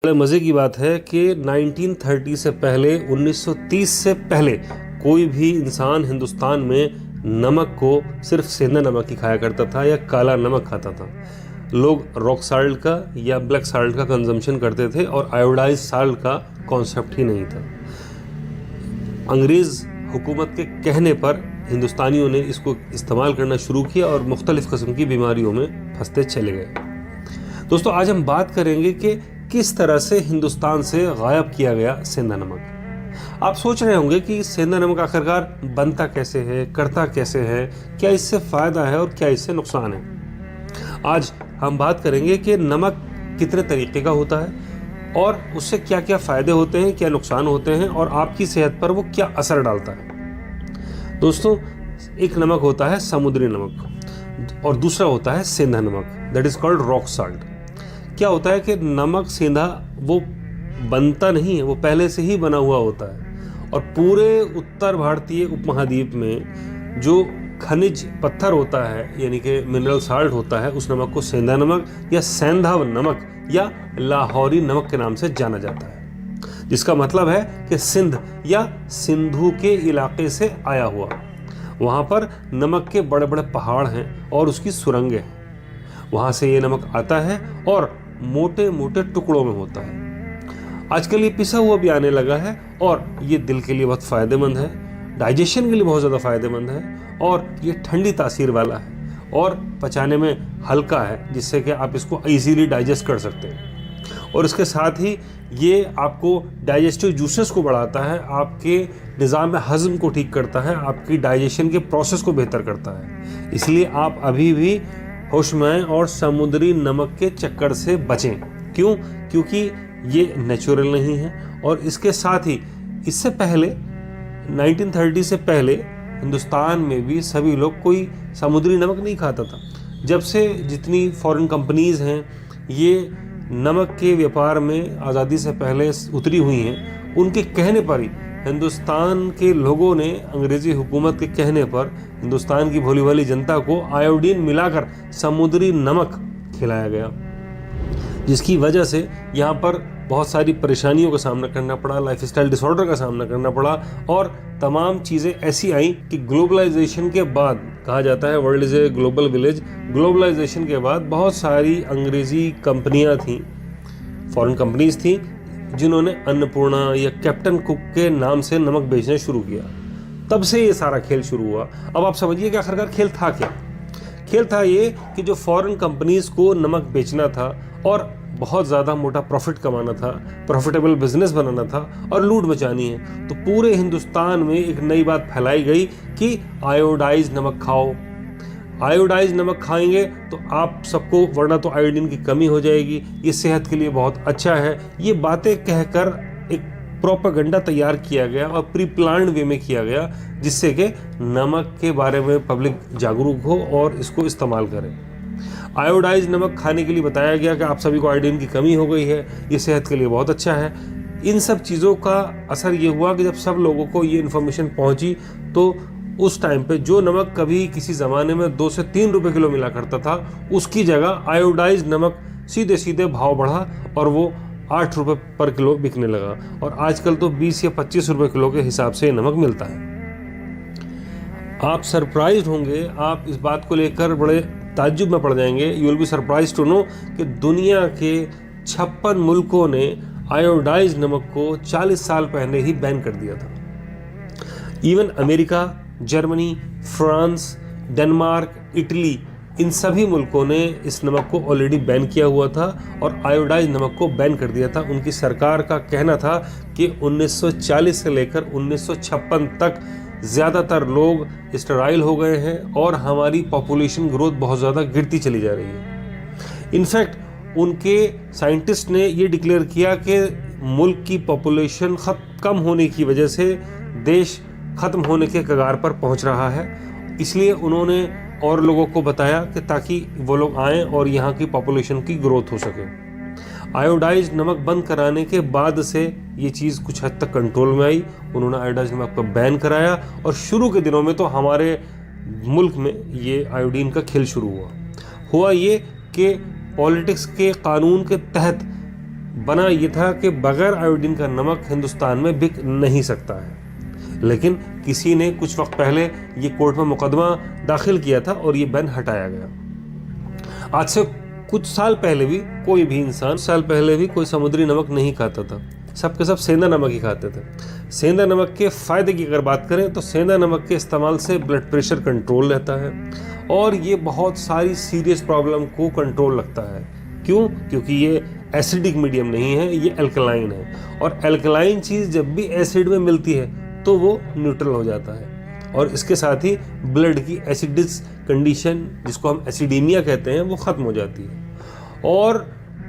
बड़े मज़े की बात है कि 1930 से पहले 1930 से पहले कोई भी इंसान हिंदुस्तान में नमक को सिर्फ सेंधा नमक ही खाया करता था या काला नमक खाता था। लोग रॉक साल्ट का या ब्लैक साल्ट का कंजम्पशन करते थे और आयोडाइज साल्ट का कॉन्सेप्ट ही नहीं था। अंग्रेज़ हुकूमत के कहने पर हिंदुस्तानियों ने इसको इस्तेमाल करना शुरू किया और मुख्तलिफ़ किस्म की बीमारियों में फंसते चले गए। दोस्तों, आज हम बात करेंगे कि किस तरह से हिंदुस्तान से गायब किया गया सेंधा नमक। आप सोच रहे होंगे कि सेंधा नमक आखिरकार बनता कैसे है, करता कैसे है, क्या इससे फ़ायदा है और क्या इससे नुकसान है। आज हम बात करेंगे कि नमक कितने तरीके का होता है और उससे क्या क्या फ़ायदे होते हैं, क्या नुकसान होते हैं और आपकी सेहत पर वो क्या असर डालता है। दोस्तों, एक नमक होता है समुद्री नमक और दूसरा होता है सेंधा नमक, that is called rock salt. क्या होता है कि नमक सेंधा वो बनता नहीं है, वो पहले से ही बना हुआ होता है और पूरे उत्तर भारतीय उपमहाद्वीप में जो खनिज पत्थर होता है यानी कि मिनरल साल्ट होता है, उस नमक को सेंधा नमक या सेंधा नमक या लाहौरी नमक के नाम से जाना जाता है, जिसका मतलब है कि सिंध या सिंधु के इलाके से आया हुआ। वहाँ पर नमक के बड़े बड़े पहाड़ हैं और उसकी सुरंगें हैं, वहाँ से ये नमक आता है और मोटे मोटे टुकड़ों में होता है। आजकल ये पिसा हुआ भी आने लगा है और ये दिल के लिए बहुत फ़ायदेमंद है, डाइजेशन के लिए बहुत ज़्यादा फ़ायदेमंद है और ये ठंडी तासीर वाला है और पचाने में हल्का है, जिससे कि आप इसको इजीली डाइजेस्ट कर सकते हैं। और इसके साथ ही ये आपको डाइजेस्टिव जूसेस को बढ़ाता है, आपके निज़ाम हज़म को ठीक करता है, आपकी डाइजेशन के प्रोसेस को बेहतर करता है। इसलिए आप अभी भी होश में आएं और समुद्री नमक के चक्कर से बचें। क्यों? क्योंकि ये नेचुरल नहीं है और इसके साथ ही इससे पहले 1930 से पहले हिंदुस्तान में भी सभी लोग कोई समुद्री नमक नहीं खाता था। जब से जितनी फॉरेन कंपनीज़ हैं ये नमक के व्यापार में आज़ादी से पहले उतरी हुई हैं, उनके कहने पर ही हिंदुस्तान के लोगों ने अंग्रेज़ी हुकूमत के कहने पर हिंदुस्तान की भोली भाली जनता को आयोडीन मिलाकर समुद्री नमक खिलाया गया, जिसकी वजह से यहाँ पर बहुत सारी परेशानियों का सामना करना पड़ा, लाइफस्टाइल डिसऑर्डर का सामना करना पड़ा और तमाम चीज़ें ऐसी आई कि ग्लोबलाइजेशन के बाद, कहा जाता है world is a global village, globalization के बाद बहुत सारी अंग्रेज़ी कंपनियाँ थीं, फॉरेन कंपनीज़ थीं, जिन्होंने अन्नपूर्णा या कैप्टन कुक के नाम से नमक बेचना शुरू किया। तब से ये सारा खेल शुरू हुआ। अब आप समझिए कि आखिरकार खेल था क्या। खेल था ये कि जो फॉरेन कंपनीज़ को नमक बेचना था और बहुत ज़्यादा मोटा प्रॉफिट कमाना था, प्रॉफिटेबल बिजनेस बनाना था और लूट मचानी है, तो पूरे हिंदुस्तान में एक नई बात फैलाई गई कि आयोडाइज नमक खाओ। आयोडाइज नमक खाएंगे तो आप सबको, वरना तो आयोडीन की कमी हो जाएगी, ये सेहत के लिए बहुत अच्छा है। ये बातें कहकर एक प्रोपेगेंडा तैयार किया गया और प्री प्लान्ड वे में किया गया, जिससे कि नमक के बारे में पब्लिक जागरूक हो और इसको इस्तेमाल करें। आयोडाइज नमक खाने के लिए बताया गया कि आप सभी को आयोडीन की कमी हो गई है, ये सेहत के लिए बहुत अच्छा है। इन सब चीज़ों का असर ये हुआ कि जब सब लोगों को ये इन्फॉर्मेशन पहुँची तो उस टाइम पे जो नमक कभी किसी ज़माने में 2 से 3 रुपए किलो मिला करता था, उसकी जगह आयोडाइज नमक सीधे सीधे भाव बढ़ा और वो 8 रुपए पर किलो बिकने लगा और आजकल तो 20 या 25 रुपए किलो के हिसाब से नमक मिलता है। आप सरप्राइज्ड होंगे, आप इस बात को लेकर बड़े ताज्जुब में पड़ जाएंगे। You will be surprised to know कि दुनिया के 56 मुल्कों ने आयोडाइज नमक को 40 साल पहले ही बैन कर दिया था। Even America, Germany, France, Denmark, Italy, इन सभी मुल्कों ने इस नमक को ऑलरेडी बैन किया हुआ था और आयोडाइज नमक को बैन कर दिया था। उनकी सरकार का कहना था कि 1940 से लेकर 1956 तक ज़्यादातर लोग स्टेराइल हो गए हैं और हमारी पॉपुलेशन ग्रोथ बहुत ज़्यादा गिरती चली जा रही है। इनफैक्ट उनके साइंटिस्ट ने ये डिक्लेयर किया कि मुल्क की पॉपुलेशन कम होने की वजह से देश ख़त्म होने के कगार पर पहुंच रहा है। इसलिए उन्होंने और लोगों को बताया कि ताकि वो लोग आएँ और यहाँ की पॉपुलेशन की ग्रोथ हो सके। आयोडाइज नमक बंद कराने के बाद से ये चीज़ कुछ हद तक कंट्रोल में आई। उन्होंने आयोडाइज नमक को बैन कराया और शुरू के दिनों में तो हमारे मुल्क में ये आयोडीन का खेल शुरू हुआ ये कि पॉलिटिक्स के कानून के तहत बना ये था कि बगैर आयोडीन का नमक हिंदुस्तान में बिक नहीं सकता है, लेकिन किसी ने कुछ वक्त पहले ये कोर्ट में मुकदमा दाखिल किया था और ये बैन हटाया गया। आज से कुछ साल पहले भी कोई भी इंसान कोई समुद्री नमक नहीं खाता था, सबके सब सेंधा नमक ही खाते थे। सेंधा नमक के फ़ायदे की अगर बात करें तो सेंधा नमक के इस्तेमाल से ब्लड प्रेशर कंट्रोल रहता है और ये बहुत सारी सीरियस प्रॉब्लम को कंट्रोल रखता है। क्यों? क्योंकि ये एसिडिक मीडियम नहीं है, ये एल्कलाइन है, और एल्कलाइन चीज़ जब भी एसिड में मिलती है तो वो न्यूट्रल हो जाता है और इसके साथ ही ब्लड की एसिडिस कंडीशन, जिसको हम एसिडीमिया कहते हैं, वो ख़त्म हो जाती है और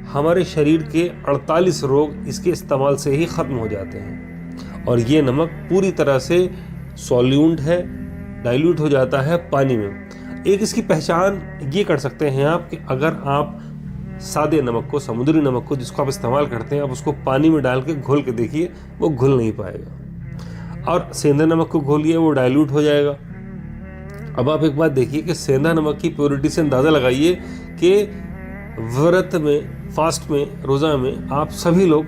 हमारे शरीर के 48 रोग इसके इस्तेमाल से ही ख़त्म हो जाते हैं। और ये नमक पूरी तरह से सॉल्यूट है, डाइल्यूट हो जाता है पानी में। एक इसकी पहचान ये कर सकते हैं आप कि अगर आप सादे नमक को, समुद्री नमक को जिसको आप इस्तेमाल करते हैं, आप उसको पानी में डाल के घोल के देखिए, वो घुल नहीं पाएगा। और सेंधा नमक को घोलिए, वो डाइल्यूट हो जाएगा। अब आप एक बात देखिए कि सेंधा नमक की प्योरिटी से अंदाज़ा लगाइए कि व्रत में, फास्ट में, रोज़ा में आप सभी लोग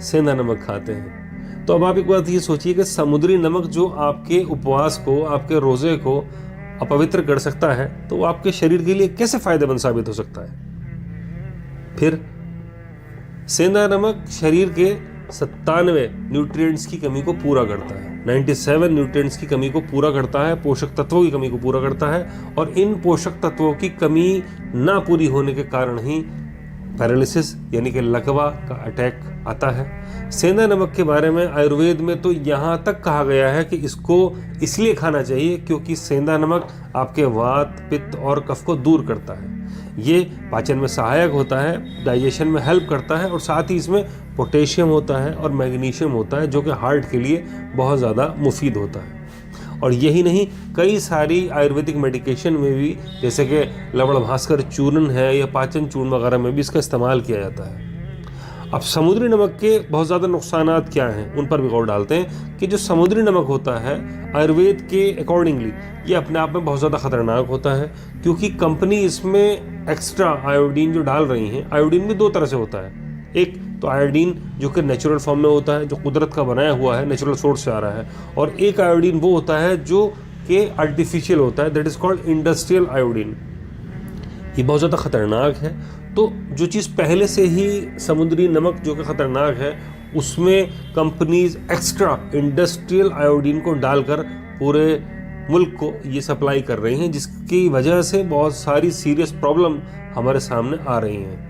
सेंधा नमक खाते हैं। तो अब आप एक बात ये सोचिए कि समुद्री नमक जो आपके उपवास को, आपके रोज़े को अपवित्र कर सकता है, तो वो आपके शरीर के लिए कैसे फ़ायदेमंद साबित हो सकता है। फिर सेंधा नमक शरीर के 97 न्यूट्रिएंट्स की कमी को पूरा करता है, 97 न्यूट्रिएंट्स की कमी को पूरा करता है, पोषक तत्वों की कमी को पूरा करता है, और इन पोषक तत्वों की कमी ना पूरी होने के कारण ही पैरालिसिस यानी कि लकवा का अटैक आता है। सेंधा नमक के बारे में आयुर्वेद में तो यहाँ तक कहा गया है कि इसको इसलिए खाना चाहिए क्योंकि सेंधा नमक आपके वात, पित्त और कफ को दूर करता है। ये पाचन में सहायक होता है, डाइजेशन में हेल्प करता है, और साथ ही इसमें पोटेशियम होता है और मैग्नीशियम होता है जो कि हार्ट के लिए बहुत ज़्यादा मुफीद होता है। और यही नहीं, कई सारी आयुर्वेदिक मेडिकेशन में भी, जैसे कि लवण भास्कर चूर्ण है या पाचन चूर्ण वगैरह में भी इसका इस्तेमाल किया जाता है। अब समुद्री नमक के बहुत ज़्यादा नुकसानात क्या हैं, उन पर भी गौर डालते हैं कि जो समुद्री नमक होता है आयुर्वेद के अकॉर्डिंगली ये अपने आप में बहुत ज़्यादा ख़तरनाक होता है, क्योंकि कंपनी इसमें एक्स्ट्रा आयोडीन जो डाल रही हैं, आयोडीन भी दो तरह से होता है। एक तो आयोडीन जो कि नेचुरल फॉर्म में होता है, जो कुदरत का बनाया हुआ है, नेचुरल सोर्स से आ रहा है, और एक आयोडीन वो होता है जो कि आर्टिफिशियल होता है, that is called industrial iodine. ये बहुत ज़्यादा ख़तरनाक है। तो जो चीज़ पहले से ही समुद्री नमक जो कि ख़तरनाक है, उसमें कंपनीज एक्स्ट्रा इंडस्ट्रियल आयोडीन को डालकर पूरे मुल्क को ये सप्लाई कर रही हैं, जिसकी वजह से बहुत सारी सीरियस प्रॉब्लम हमारे सामने आ रही हैं।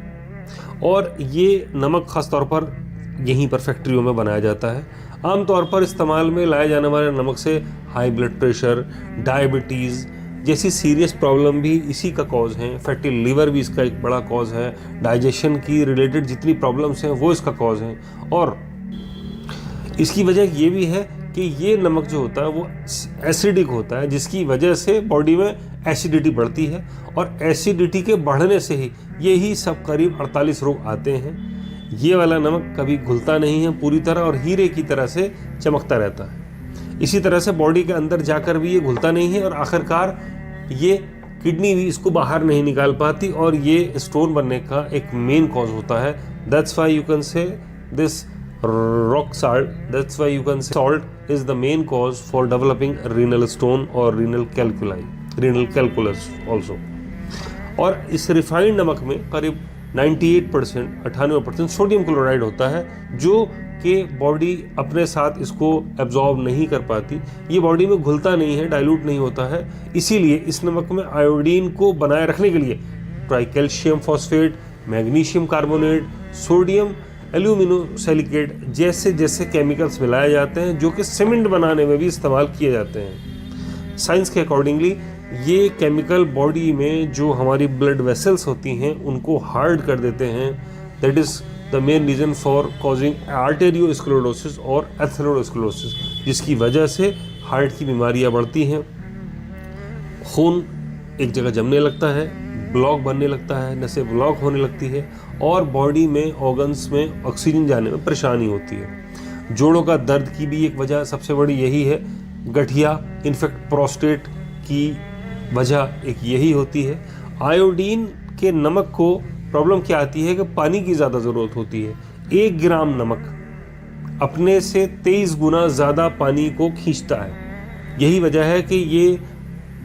और ये नमक ख़ास तौर पर यहीं पर फैक्ट्रियों में बनाया जाता है। आमतौर पर इस्तेमाल में लाए जाने वाले नमक से हाई ब्लड प्रेशर, डायबिटीज़ जैसी सीरियस प्रॉब्लम भी इसी का कॉज है। फैटी लीवर भी इसका एक बड़ा कॉज है। डाइजेशन की रिलेटेड जितनी प्रॉब्लम्स हैं वो इसका कॉज हैं। और इसकी वजह ये भी है कि ये नमक जो होता है वो एसिडिक होता है, जिसकी वजह से बॉडी में एसिडिटी बढ़ती है, और एसिडिटी के बढ़ने से ही यही सब करीब 48 रोग आते हैं। ये वाला नमक कभी घुलता नहीं है पूरी तरह और हीरे की तरह से चमकता रहता है। इसी तरह से बॉडी के अंदर जाकर भी ये घुलता नहीं है और आखिरकार ये किडनी भी इसको बाहर नहीं निकाल पाती, और ये स्टोन बनने का एक मेन कॉज होता है। That's why you can say this rock salt, that's why you can say salt is the main cause for developing renal stone or renal calculus also। और इस रिफाइंड नमक में करीब 98% सोडियम क्लोराइड होता है, जो कि बॉडी अपने साथ इसको एब्जॉर्ब नहीं कर पाती। ये बॉडी में घुलता नहीं है, डाइल्यूट नहीं होता है। इसीलिए इस नमक में आयोडीन को बनाए रखने के लिए tricalcium phosphate, magnesium carbonate, sodium aluminosilicate जैसे केमिकल्स मिलाए जाते हैं, जो कि सीमेंट बनाने में भी इस्तेमाल किए जाते हैं। साइंस के अकॉर्डिंगली ये केमिकल बॉडी में जो हमारी ब्लड वेसल्स होती हैं उनको हार्ड कर देते हैं। That is the main reason for causing arteriosclerosis और एथेरोस्क्लेरोसिस, जिसकी वजह से हार्ट की बीमारियां बढ़ती हैं। खून एक जगह जमने लगता है, ब्लॉक बनने लगता है, नसें ब्लॉक होने लगती है, और बॉडी में ऑर्गन्स में ऑक्सीजन जाने में परेशानी होती है। जोड़ों का दर्द की भी एक वजह सबसे बड़ी यही है। गठिया, इनफेक्ट प्रोस्टेट की वजह एक यही होती है। आयोडीन के नमक को प्रॉब्लम क्या आती है कि पानी की ज़्यादा ज़रूरत होती है, 1 ग्राम नमक अपने से 23 गुना ज़्यादा पानी को खींचता है। यही वजह है कि ये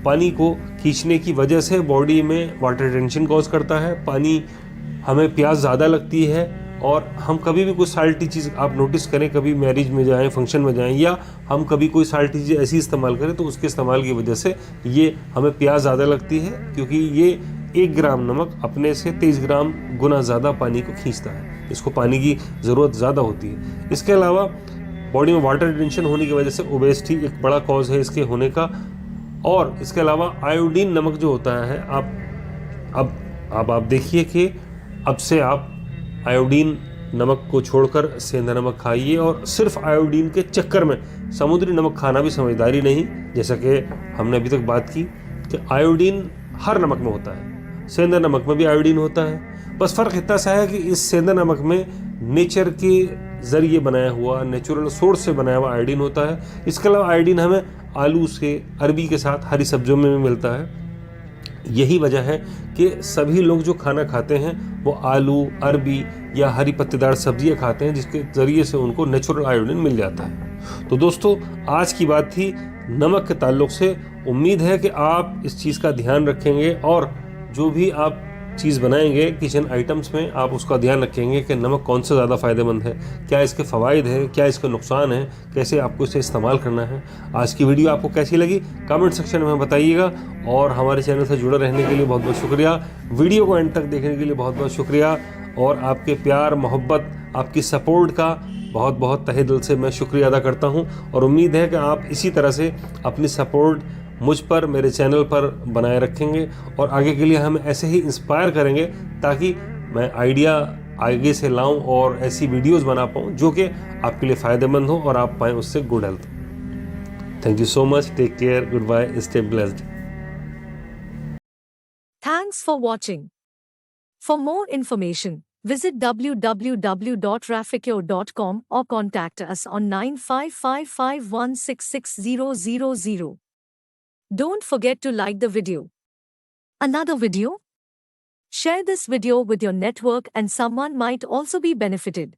पानी को खींचने की वजह से बॉडी में वाटर रिटेंशन कॉज करता है। पानी हमें प्यास ज़्यादा लगती है और हम कभी भी कोई साल्टी चीज़ आप नोटिस करें, कभी मैरिज में जाएं, फंक्शन में जाएं, या हम कभी कोई साल्टी चीज़ ऐसी इस्तेमाल करें तो उसके इस्तेमाल की वजह से ये हमें प्यास ज़्यादा लगती है, क्योंकि ये 1 ग्राम नमक अपने से 23 ग्राम गुना ज़्यादा पानी को खींचता है। इसको पानी की ज़रूरत ज़्यादा होती है। इसके अलावा बॉडी में वाटर रिटेंशन होने की वजह से ओबेसिटी एक बड़ा कॉज है इसके होने का। और इसके अलावा आयोडीन नमक जो होता है, आप देखिए कि अब से आप आयोडीन नमक को छोड़कर सेंधा नमक खाइए, और सिर्फ आयोडीन के चक्कर में समुद्री नमक खाना भी समझदारी नहीं। जैसा कि हमने अभी तक बात की कि आयोडीन हर नमक में होता है, सेंधा नमक में भी आयोडीन होता है। बस फ़र्क इतना सा है कि इस सेंधा नमक में नेचर के ज़रिए बनाया हुआ, नेचुरल सोर्स से बनाया हुआ आयोडीन होता है। इसके अलावा आयोडीन हमें आलू से, अरबी के साथ, हरी सब्जियों में भी मिलता है। यही वजह है कि सभी लोग जो खाना खाते हैं वो आलू, अरबी या हरी पत्तेदार सब्जियां खाते हैं, जिसके ज़रिए से उनको नेचुरल आयोडीन मिल जाता है। तो दोस्तों, आज की बात थी नमक के ताल्लुक़ से। उम्मीद है कि आप इस चीज़ का ध्यान रखेंगे और जो भी आप चीज़ बनाएंगे किचन आइटम्स में, आप उसका ध्यान रखेंगे कि नमक कौन सा ज़्यादा फ़ायदेमंद है, क्या इसके फ़वाइद हैं, क्या इसके नुकसान हैं, कैसे आपको इसे इस्तेमाल करना है। आज की वीडियो आपको कैसी लगी कमेंट सेक्शन में बताइएगा, और हमारे चैनल से जुड़े रहने के लिए बहुत बहुत शुक्रिया। वीडियो को एंड तक देखने के लिए बहुत बहुत शुक्रिया, और आपके प्यार, मोहब्बत, आपकी सपोर्ट का बहुत बहुत तहे दिल से मैं शुक्रिया अदा करता हूँ। और उम्मीद है कि आप इसी तरह से अपनी सपोर्ट मुझ पर, मेरे चैनल पर बनाए रखेंगे, और आगे के लिए हम ऐसे ही इंस्पायर करेंगे ताकि मैं आइडिया आगे से लाऊं और ऐसी वीडियोस बना पाऊं जो कि आपके लिए फ़ायदेमंद हो और आप पाएं उससे good health. Thank you so much, take care, good bye, stay blessed. Thanks for watching. For more information, visit www.raficure.com or contact us on 9555166000. Don't forget to like the video. Another video? Share this video with your network and someone might also be benefited.